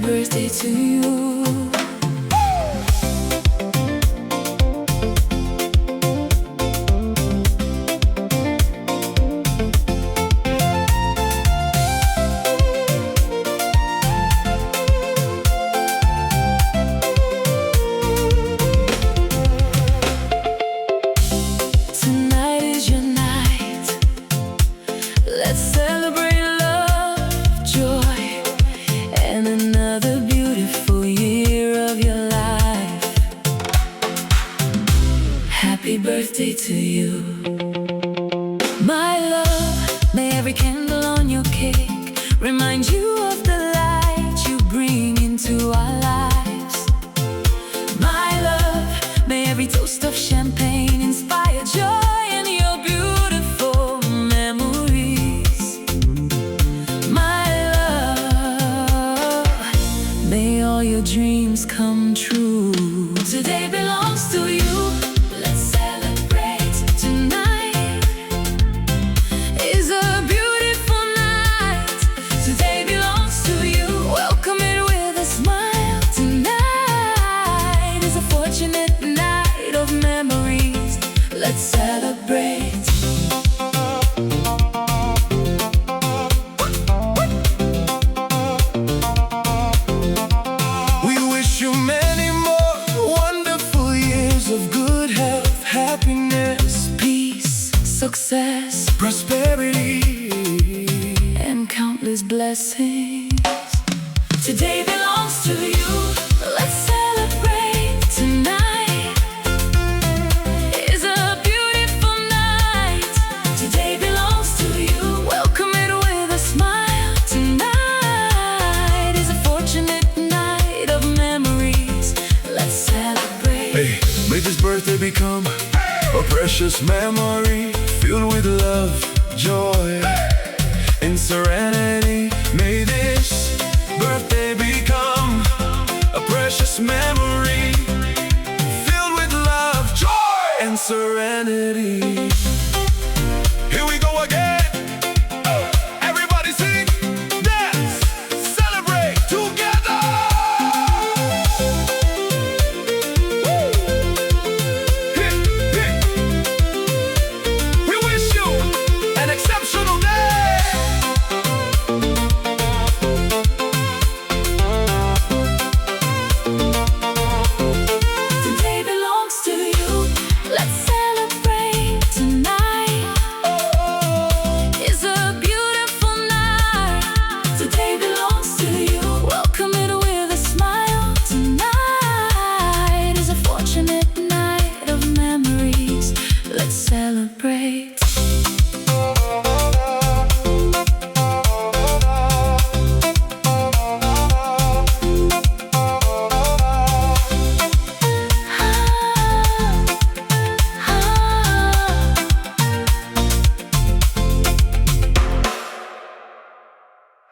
birthday to you. Tonight is your night. Let's celebrate love, joy, and another beautiful year of your life. Happy birthday to you. My love, may every candle on your cake remind you of the light you bring into our lives. My love, may every toast of champagne inspire joy in your beautiful memories. My love, may all your dreams come true. Today belongs to you. Let's celebrate. Tonight is a beautiful night. Today belongs to you. Welcome it with a smile. Tonight is a fortunate night of memories. Let's celebrate. We wish you many more wonderful years of good health, happiness, Peace, success, prosperity. and countless blessings. Today belongs to you. Let's celebrate. Tonight is a beautiful night. Today belongs to you. Welcome it with a smile. Tonight is a fortunate night of memories. Let's celebrate. Hey, may this birthday become a precious memory filled with love, joy, and serenity. May this birthday become a precious memory filled with love, joy, and serenity.